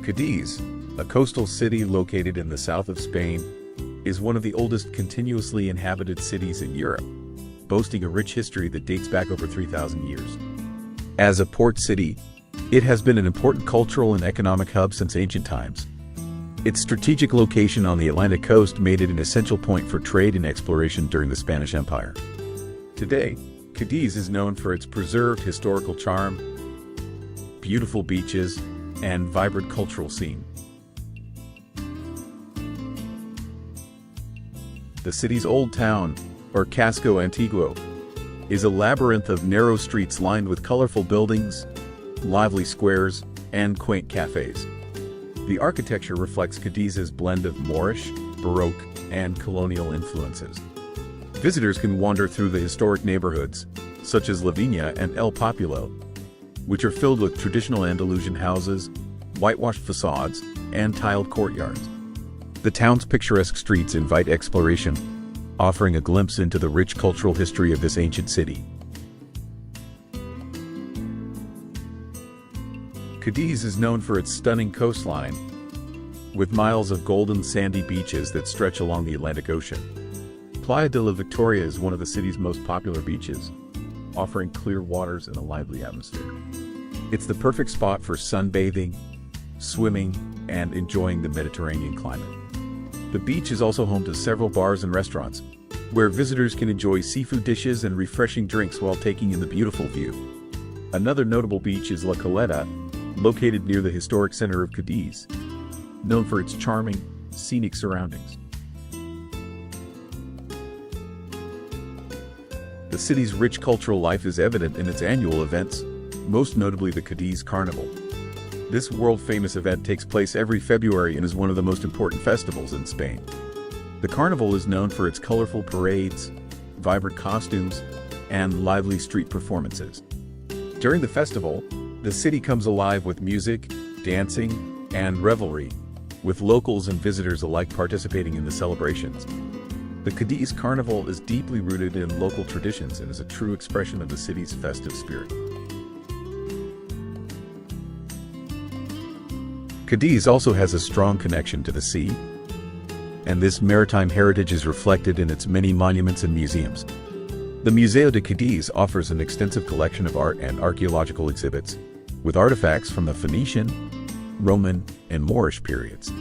Cdiz, a coastal city located in the south of Spain, is one of the oldest continuously inhabited cities in Europe, boasting a rich history that dates back over 3,000 years. As a port city, it has been an important cultural and economic hub since ancient times. Its strategic location on the Atlantic coast made it an essential point for trade and exploration during the Spanish Empire. Today, Cdiz is known for its preserved historical charm, beautiful beaches, and vibrant cultural scene. The city's old town, or Casco Antiguo, is a labyrinth of narrow streets lined with colorful buildings, lively squares, and quaint cafes. The architecture reflects Cadiz's blend of Moorish, Baroque, and colonial influences. Visitors can wander through the historic neighborhoods, such as La Viña and El Populo, which are filled with traditional Andalusian houses, whitewashed facades, and tiled courtyards. The town's picturesque streets invite exploration, offering a glimpse into the rich cultural history of this ancient city. Cdiz is known for its stunning coastline, with miles of golden sandy beaches that stretch along the Atlantic Ocean. Playa de la Victoria is one of the city's most popular beaches, offering clear waters and a lively atmosphere. It's the perfect spot for sunbathing, swimming, and enjoying the Mediterranean climate. The beach is also home to several bars and restaurants, where visitors can enjoy seafood dishes and refreshing drinks while taking in the beautiful view. Another notable beach is La Caleta, located near the historic center of Cdiz, known for its charming, scenic surroundings. The city's rich cultural life is evident in its annual events, most notably the Cdiz Carnival. This world-famous event takes place every February and is one of the most important festivals in Spain. The carnival is known for its colorful parades, vibrant costumes, and lively street performances. During the festival, the city comes alive with music, dancing, and revelry, with locals and visitors alike participating in the celebrations. The Cdiz Carnival is deeply rooted in local traditions and is a true expression of the city's festive spirit. Cdiz also has a strong connection to the sea, and this maritime heritage is reflected in its many monuments and museums. The Museo de Cdiz offers an extensive collection of art and archaeological exhibits, with artifacts from the Phoenician, Roman, and Moorish periods.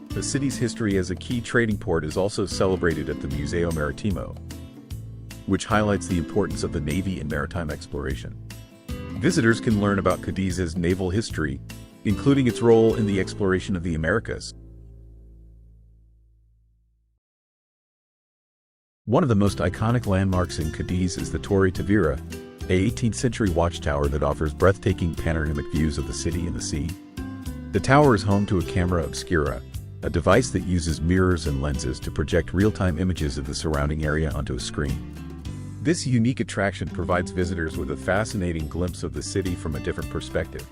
The city's history as a key trading port is also celebrated at the Museo Maritimo, which highlights the importance of the Navy and maritime exploration. Visitors can learn about Cadiz's naval history, including its role in the exploration of the Americas. One of the most iconic landmarks in Cdiz is the Torre Tavira, an 18th-century watchtower that offers breathtaking panoramic views of the city and the sea. The tower is home to a camera obscura, a device that uses mirrors and lenses to project real-time images of the surrounding area onto a screen. This unique attraction provides visitors with a fascinating glimpse of the city from a different perspective.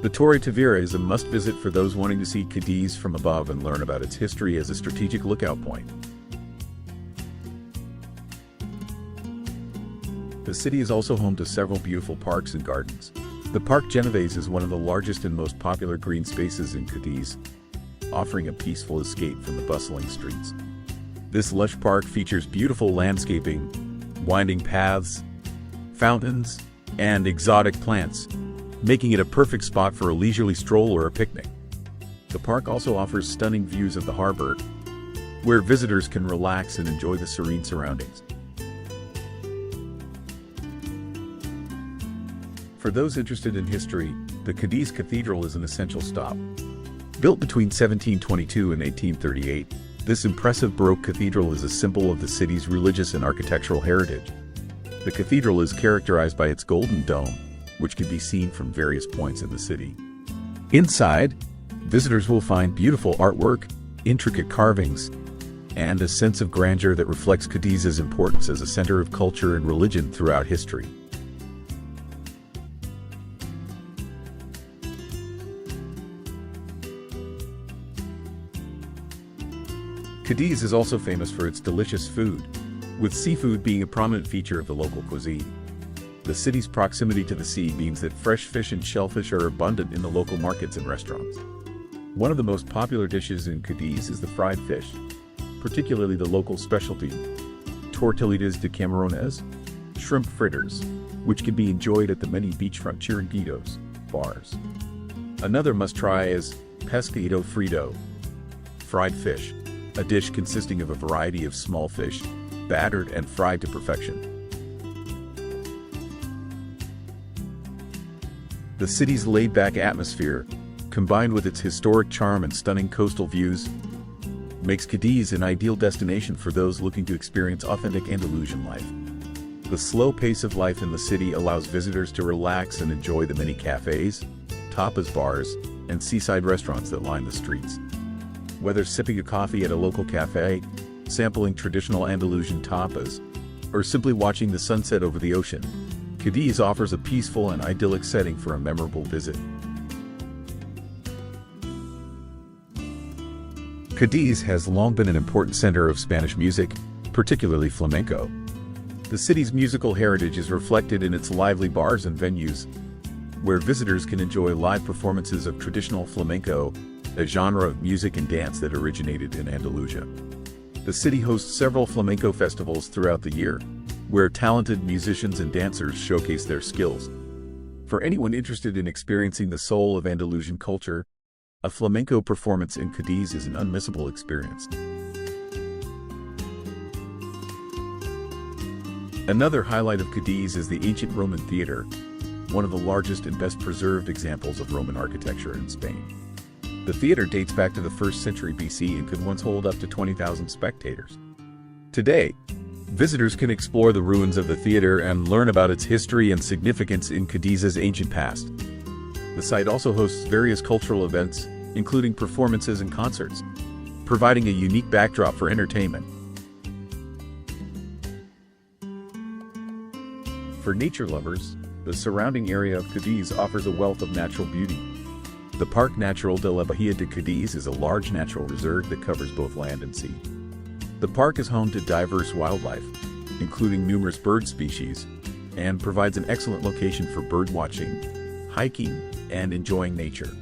The Torre Tavira is a must-visit for those wanting to see Cdiz from above and learn about its history as a strategic lookout point. The city is also home to several beautiful parks and gardens. The Park Genovese is one of the largest and most popular green spaces in Cdiz, offering a peaceful escape from the bustling streets. This lush park features beautiful landscaping, winding paths, fountains, and exotic plants, making it a perfect spot for a leisurely stroll or a picnic. The park also offers stunning views of the harbor, where visitors can relax and enjoy the serene surroundings. For those interested in history, the Cádiz Cathedral is an essential stop. Built between 1722 and 1838, this impressive Baroque cathedral is a symbol of the city's religious and architectural heritage. The cathedral is characterized by its golden dome, which can be seen from various points in the city. Inside, visitors will find beautiful artwork, intricate carvings, and a sense of grandeur that reflects Cadiz's importance as a center of culture and religion throughout history. Cdiz is also famous for its delicious food, with seafood being a prominent feature of the local cuisine. The city's proximity to the sea means that fresh fish and shellfish are abundant in the local markets and restaurants. One of the most popular dishes in Cdiz is the fried fish, particularly the local specialty, tortillas de camarones, shrimp fritters, which can be enjoyed at the many beachfront chiringuitos, bars. Another must-try is pescado frito, fried fish, a dish consisting of a variety of small fish, battered and fried to perfection. The city's laid-back atmosphere, combined with its historic charm and stunning coastal views, makes Cdiz an ideal destination for those looking to experience authentic Andalusian life. The slow pace of life in the city allows visitors to relax and enjoy the many cafes, tapas bars, and seaside restaurants that line the streets. Whether sipping a coffee at a local cafe, sampling traditional Andalusian tapas, or simply watching the sunset over the ocean, Cdiz offers a peaceful and idyllic setting for a memorable visit. Cdiz has long been an important center of Spanish music, particularly flamenco. The city's musical heritage is reflected in its lively bars and venues, where visitors can enjoy live performances of traditional flamenco, a genre of music and dance that originated in Andalusia. The city hosts several flamenco festivals throughout the year, where talented musicians and dancers showcase their skills. For anyone interested in experiencing the soul of Andalusian culture, a flamenco performance in Cdiz is an unmissable experience. Another highlight of Cdiz is the ancient Roman theater, one of the largest and best preserved examples of Roman architecture in Spain. The theater dates back to the 1st century BC and could once hold up to 20,000 spectators. Today, visitors can explore the ruins of the theater and learn about its history and significance in Cadiz's ancient past. The site also hosts various cultural events, including performances and concerts, providing a unique backdrop for entertainment. For nature lovers, the surrounding area of Cdiz offers a wealth of natural beauty. The Parque Natural de la Bahía de Cdiz is a large natural reserve that covers both land and sea. The park is home to diverse wildlife, including numerous bird species, and provides an excellent location for birdwatching, hiking, and enjoying nature.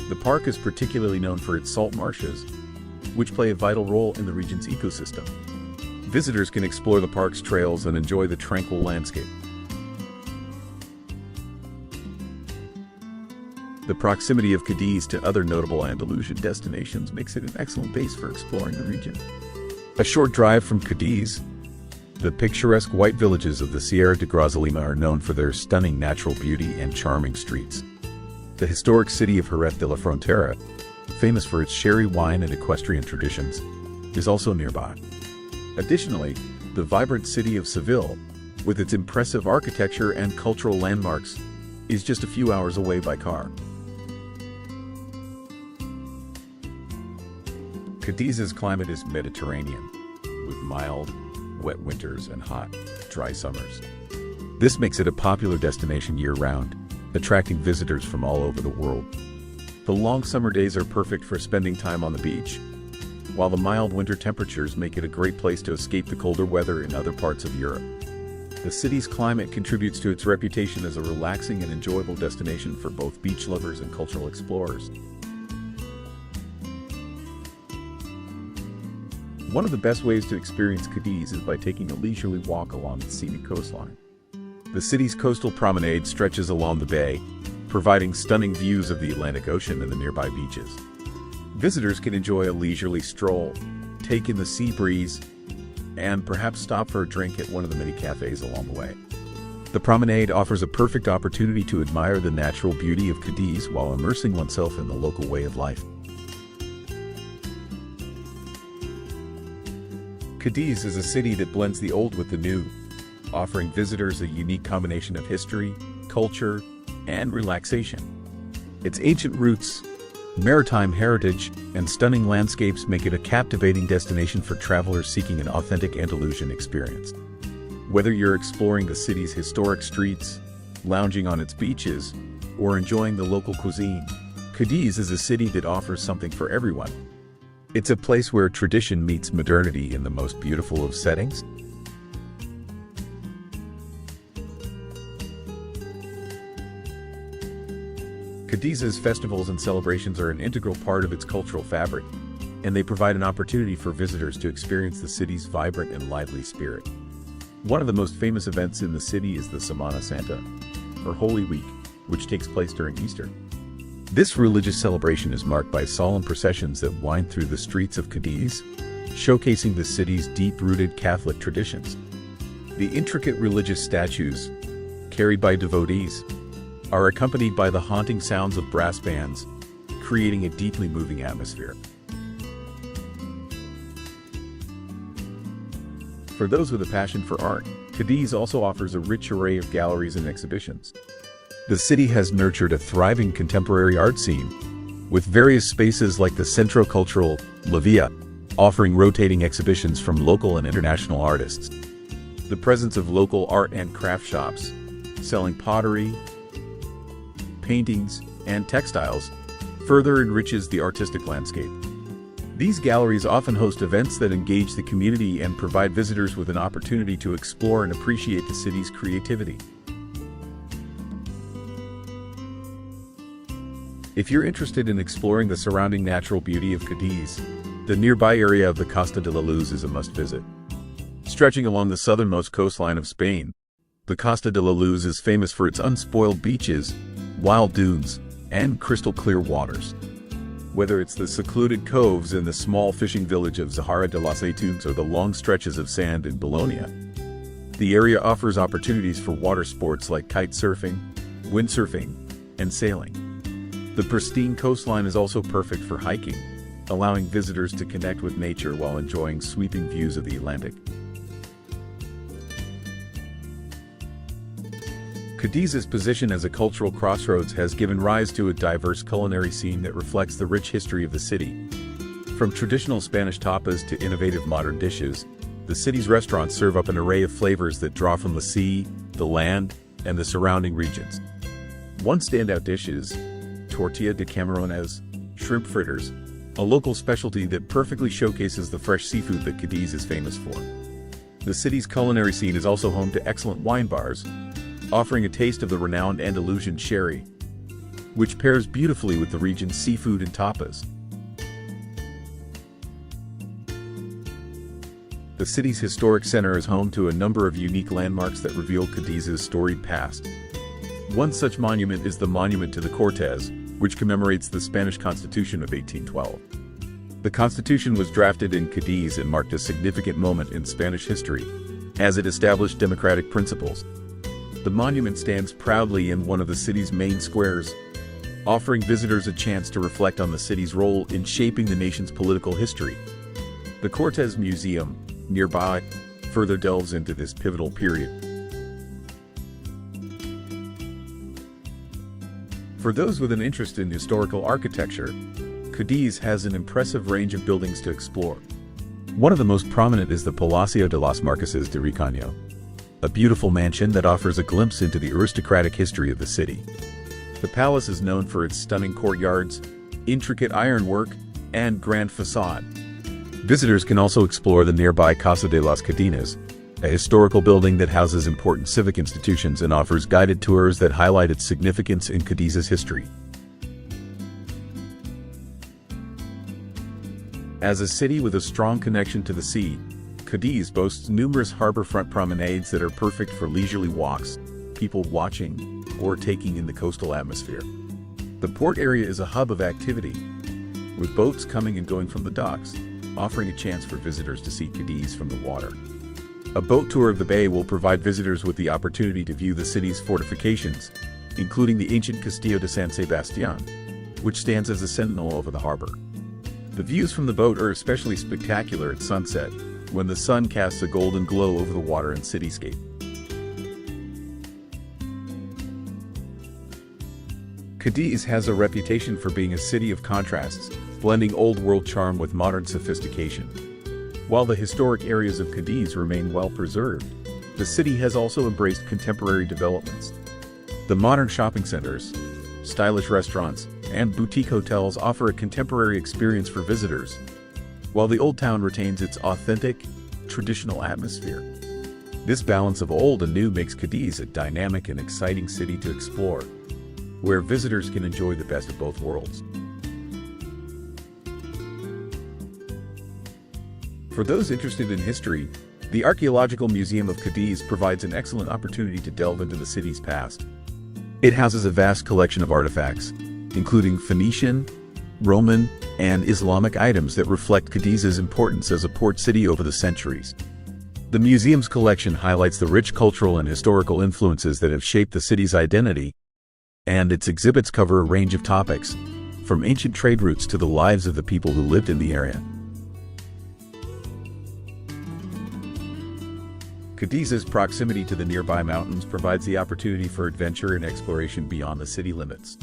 The park is particularly known for its salt marshes, which play a vital role in the region's ecosystem. Visitors can explore the park's trails and enjoy the tranquil landscape. The proximity of Cdiz to other notable Andalusian destinations makes it an excellent base for exploring the region. A short drive from Cdiz, the picturesque white villages of the Sierra de Grazalema are known for their stunning natural beauty and charming streets. The historic city of Jerez de la Frontera, famous for its sherry wine and equestrian traditions, is also nearby. Additionally, the vibrant city of Seville, with its impressive architecture and cultural landmarks, is just a few hours away by car. Cadiz's climate is Mediterranean, with mild, wet winters and hot, dry summers. This makes it a popular destination year-round, attracting visitors from all over the world. The long summer days are perfect for spending time on the beach, while the mild winter temperatures make it a great place to escape the colder weather in other parts of Europe. The city's climate contributes to its reputation as a relaxing and enjoyable destination for both beach lovers and cultural explorers. One of the best ways to experience Cdiz is by taking a leisurely walk along the scenic coastline. The city's coastal promenade stretches along the bay, providing stunning views of the Atlantic Ocean and the nearby beaches. Visitors can enjoy a leisurely stroll, take in the sea breeze, and perhaps stop for a drink at one of the many cafes along the way. The promenade offers a perfect opportunity to admire the natural beauty of Cdiz while immersing oneself in the local way of life. Cdiz is a city that blends the old with the new, offering visitors a unique combination of history, culture, and relaxation. Its ancient roots, maritime heritage, and stunning landscapes make it a captivating destination for travelers seeking an authentic Andalusian experience. Whether you're exploring the city's historic streets, lounging on its beaches, or enjoying the local cuisine, Cdiz is a city that offers something for everyone. It's a place where tradition meets modernity in the most beautiful of settings. Cadiz's festivals and celebrations are an integral part of its cultural fabric, and they provide an opportunity for visitors to experience the city's vibrant and lively spirit. One of the most famous events in the city is the Semana Santa, or Holy Week, which takes place during Easter. This religious celebration is marked by solemn processions that wind through the streets of Cdiz, showcasing the city's deep-rooted Catholic traditions. The intricate religious statues, carried by devotees, are accompanied by the haunting sounds of brass bands, creating a deeply moving atmosphere. For those with a passion for art, Cdiz also offers a rich array of galleries and exhibitions. The city has nurtured a thriving contemporary art scene, with various spaces like the Centro Cultural La Villa, offering rotating exhibitions from local and international artists. The presence of local art and craft shops, selling pottery, paintings, and textiles, further enriches the artistic landscape. These galleries often host events that engage the community and provide visitors with an opportunity to explore and appreciate the city's creativity. If you're interested in exploring the surrounding natural beauty of Cdiz, the nearby area of the Costa de la Luz is a must-visit. Stretching along the southernmost coastline of Spain, the Costa de la Luz is famous for its unspoiled beaches, wild dunes, and crystal-clear waters. Whether it's the secluded coves in the small fishing village of Zahara de las Aceitunas or the long stretches of sand in Bologna, the area offers opportunities for water sports like kite surfing, windsurfing, and sailing. The pristine coastline is also perfect for hiking, allowing visitors to connect with nature while enjoying sweeping views of the Atlantic. Cadiz's position as a cultural crossroads has given rise to a diverse culinary scene that reflects the rich history of the city. From traditional Spanish tapas to innovative modern dishes, the city's restaurants serve up an array of flavors that draw from the sea, the land, and the surrounding regions. One standout dish is tortilla de camarones, shrimp fritters, a local specialty that perfectly showcases the fresh seafood that Cdiz is famous for. The city's culinary scene is also home to excellent wine bars, offering a taste of the renowned Andalusian sherry, which pairs beautifully with the region's seafood and tapas. The city's historic center is home to a number of unique landmarks that reveal Cadiz's storied past. One such monument is the Monument to the Cortes, which commemorates the Spanish Constitution of 1812. The Constitution was drafted in Cdiz and marked a significant moment in Spanish history, as it established democratic principles. The monument stands proudly in one of the city's main squares, offering visitors a chance to reflect on the city's role in shaping the nation's political history. The Cortes Museum, nearby, further delves into this pivotal period. For those with an interest in historical architecture, Cdiz has an impressive range of buildings to explore. One of the most prominent is the Palacio de los Marqueses de Ricaño, a beautiful mansion that offers a glimpse into the aristocratic history of the city. The palace is known for its stunning courtyards, intricate ironwork, and grand facade. Visitors can also explore the nearby Casa de las Cadenas, a historical building that houses important civic institutions and offers guided tours that highlight its significance in Cadiz's history. As a city with a strong connection to the sea, Cdiz boasts numerous harborfront promenades that are perfect for leisurely walks, people watching, or taking in the coastal atmosphere. The port area is a hub of activity, with boats coming and going from the docks, offering a chance for visitors to see Cdiz from the water. A boat tour of the bay will provide visitors with the opportunity to view the city's fortifications, including the ancient Castillo de San Sebastián, which stands as a sentinel over the harbor. The views from the boat are especially spectacular at sunset, when the sun casts a golden glow over the water and cityscape. Cdiz has a reputation for being a city of contrasts, blending old-world charm with modern sophistication. While the historic areas of Cdiz remain well-preserved, the city has also embraced contemporary developments. The modern shopping centers, stylish restaurants, and boutique hotels offer a contemporary experience for visitors, while the Old Town retains its authentic, traditional atmosphere. This balance of old and new makes Cdiz a dynamic and exciting city to explore. where visitors can enjoy the best of both worlds. For those interested in history, the Archaeological Museum of Cdiz provides an excellent opportunity to delve into the city's past. It houses a vast collection of artifacts, including Phoenician, Roman, and Islamic items that reflect Cadiz's importance as a port city over the centuries. The museum's collection highlights the rich cultural and historical influences that have shaped the city's identity, and its exhibits cover a range of topics, from ancient trade routes to the lives of the people who lived in the area. Cadiz's proximity to the nearby mountains provides the opportunity for adventure and exploration beyond the city limits.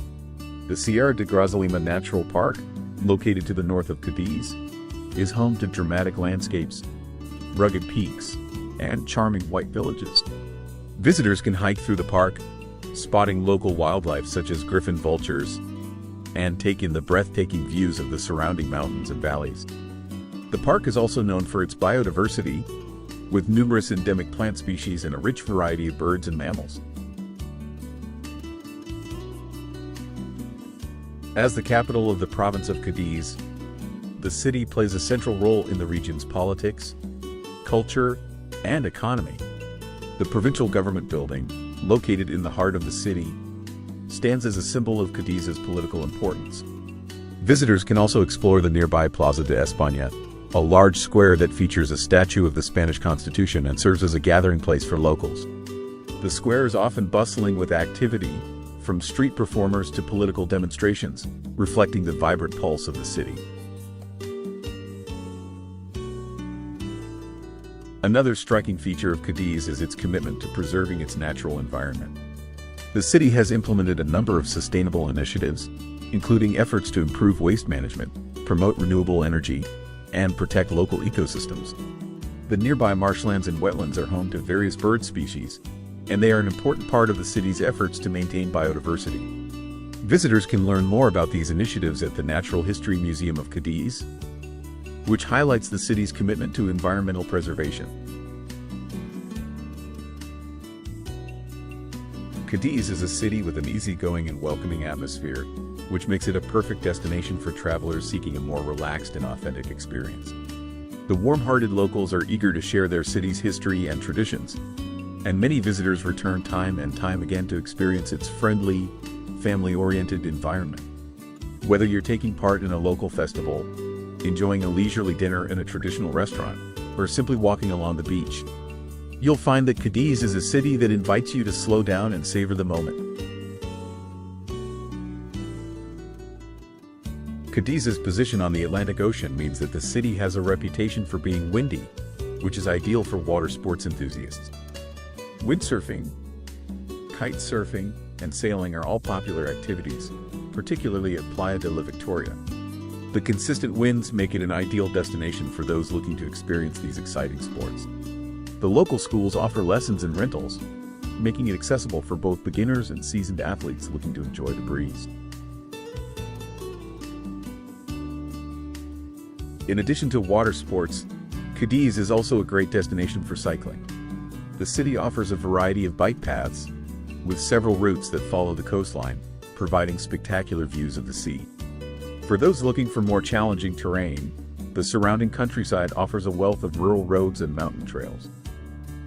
The Sierra de Grazalema Natural Park, located to the north of Cdiz, is home to dramatic landscapes, rugged peaks, and charming white villages. Visitors can hike through the park, spotting local wildlife such as griffon vultures, and take in the breathtaking views of the surrounding mountains and valleys. The park is also known for its biodiversity, with numerous endemic plant species and a rich variety of birds and mammals. As the capital of the province of Cdiz, the city plays a central role in the region's politics, culture, and economy. The provincial government building, located in the heart of the city, stands as a symbol of Cadiz's political importance. Visitors can also explore the nearby Plaza de España, a large square that features a statue of the Spanish Constitution and serves as a gathering place for locals. The square is often bustling with activity, from street performers to political demonstrations, reflecting the vibrant pulse of the city. Another striking feature of Cdiz is its commitment to preserving its natural environment. The city has implemented a number of sustainable initiatives, including efforts to improve waste management, promote renewable energy, and protect local ecosystems. The nearby marshlands and wetlands are home to various bird species, and they are an important part of the city's efforts to maintain biodiversity. Visitors can learn more about these initiatives at the Natural History Museum of Cdiz, which highlights the city's commitment to environmental preservation. Cdiz is a city with an easygoing and welcoming atmosphere, which makes it a perfect destination for travelers seeking a more relaxed and authentic experience. The warm-hearted locals are eager to share their city's history and traditions, and many visitors return time and time again to experience its friendly, family-oriented environment. Whether you're taking part in a local festival, enjoying a leisurely dinner in a traditional restaurant, or simply walking along the beach, you'll find that Cdiz is a city that invites you to slow down and savor the moment. Cadiz's position on the Atlantic Ocean means that the city has a reputation for being windy, which is ideal for water sports enthusiasts. Windsurfing, kite surfing, and sailing are all popular activities, particularly at Playa de la Victoria. The consistent winds make it an ideal destination for those looking to experience these exciting sports. The local schools offer lessons and rentals, making it accessible for both beginners and seasoned athletes looking to enjoy the breeze. In addition to water sports, Cdiz is also a great destination for cycling. The city offers a variety of bike paths, with several routes that follow the coastline, providing spectacular views of the sea. For those looking for more challenging terrain, the surrounding countryside offers a wealth of rural roads and mountain trails.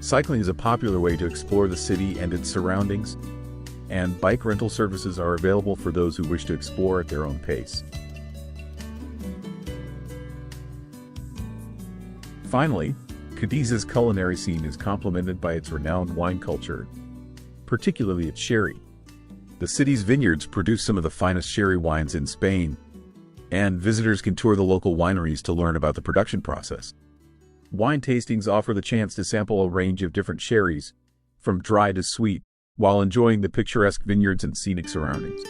Cycling is a popular way to explore the city and its surroundings, and bike rental services are available for those who wish to explore at their own pace. Finally, Cadiz's culinary scene is complemented by its renowned wine culture, particularly its sherry. The city's vineyards produce some of the finest sherry wines in Spain, and visitors can tour the local wineries to learn about the production process. Wine tastings offer the chance to sample a range of different sherries, from dry to sweet, while enjoying the picturesque vineyards and scenic surroundings.